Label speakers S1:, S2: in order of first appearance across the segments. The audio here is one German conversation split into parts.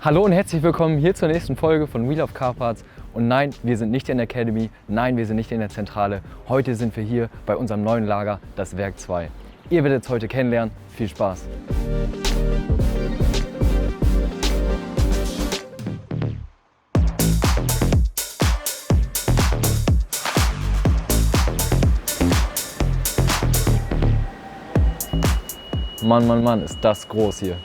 S1: Hallo und herzlich willkommen hier zur nächsten Folge von We Love Car Parts. Und nein, wir sind nicht in der Academy, nein, wir sind nicht in der Zentrale. Heute sind wir hier bei unserem neuen Lager, das Werk 2. Ihr werdet es heute kennenlernen. Viel Spaß! Mann, ist das groß hier.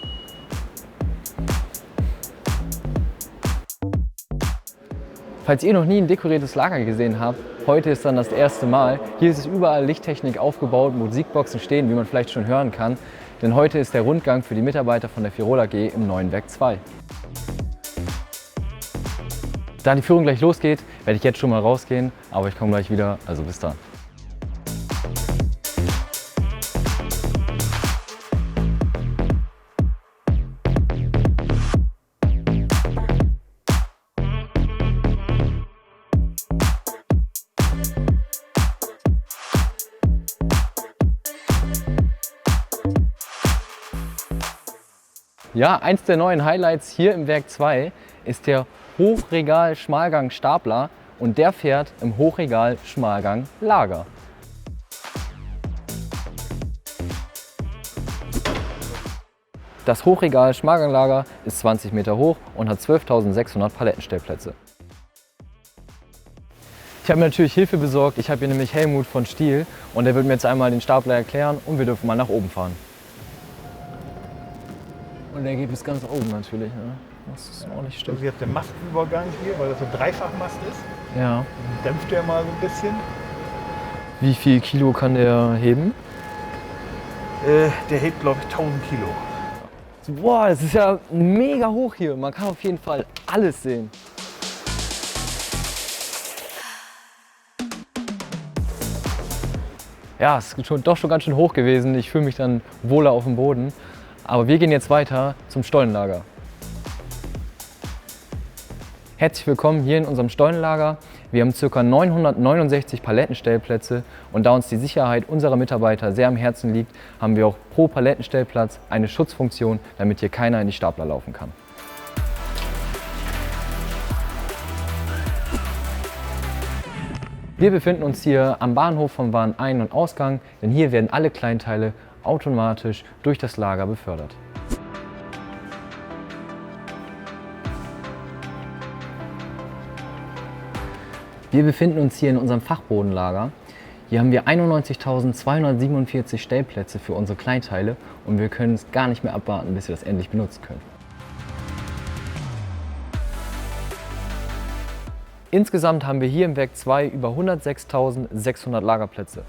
S1: Falls ihr noch nie ein dekoriertes Lager gesehen habt, heute ist dann das erste Mal. Hier ist es überall Lichttechnik aufgebaut, Musikboxen stehen, wie man vielleicht schon hören kann. Denn heute ist der Rundgang für die Mitarbeiter von der Firol AG im neuen Werk 2. Da die Führung gleich losgeht, werde ich jetzt schon mal rausgehen, aber ich komme gleich wieder, also bis dann. Ja, eins der neuen Highlights hier im Werk 2 ist der Hochregal-Schmalgang-Stapler und der fährt im Hochregal-Schmalgang-Lager. Das Hochregal-Schmalgang-Lager ist 20 Meter hoch und hat 12.600 Palettenstellplätze. Ich habe mir natürlich Hilfe besorgt, ich habe hier nämlich Helmut von Stihl und der wird mir jetzt einmal den Stapler erklären und wir dürfen mal nach oben fahren. Und der geht bis ganz oben natürlich, ne? Das ist auch nicht stimmt.
S2: Also jetzt der Mastenübergang hier, weil das so ein Dreifachmast ist.
S1: Ja.
S2: Dann dämpft der mal so ein bisschen.
S1: Wie viel Kilo kann der heben?
S2: Der hebt, glaube ich, 1000 Kilo.
S1: Boah, das ist ja mega hoch hier. Man kann auf jeden Fall alles sehen. Ja, es ist doch schon ganz schön hoch gewesen. Ich fühle mich dann wohler auf dem Boden. Aber wir gehen jetzt weiter zum Stollenlager. Herzlich willkommen hier in unserem Stollenlager. Wir haben ca. 969 Palettenstellplätze und da uns die Sicherheit unserer Mitarbeiter sehr am Herzen liegt, haben wir auch pro Palettenstellplatz eine Schutzfunktion, damit hier keiner in die Stapler laufen kann. Wir befinden uns hier am Bahnhof vom Warenein- und Ausgang, denn hier werden alle Kleinteile automatisch durch das Lager befördert. Wir befinden uns hier in unserem Fachbodenlager. Hier haben wir 91.247 Stellplätze für unsere Kleinteile und wir können es gar nicht mehr abwarten, bis wir das endlich benutzen können. Insgesamt haben wir hier im Werk 2 über 106.600 Lagerplätze.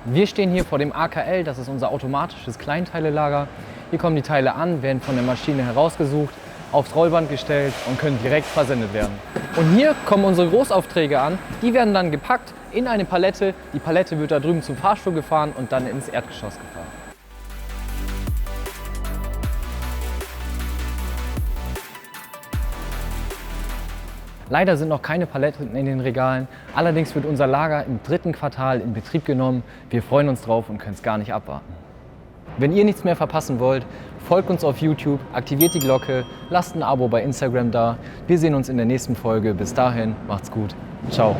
S1: Wir stehen hier vor dem AKL, das ist unser automatisches Kleinteilelager. Hier kommen die Teile an, werden von der Maschine herausgesucht, aufs Rollband gestellt und können direkt versendet werden. Und hier kommen unsere Großaufträge an, die werden dann gepackt in eine Palette. Die Palette wird da drüben zum Fahrstuhl gefahren und dann ins Erdgeschoss gefahren. Leider sind noch keine Paletten in den Regalen, allerdings wird unser Lager im 3. Quartal in Betrieb genommen. Wir freuen uns drauf und können es gar nicht abwarten. Wenn ihr nichts mehr verpassen wollt, folgt uns auf YouTube, aktiviert die Glocke, lasst ein Abo bei Instagram da. Wir sehen uns in der nächsten Folge. Bis dahin, macht's gut. Ciao.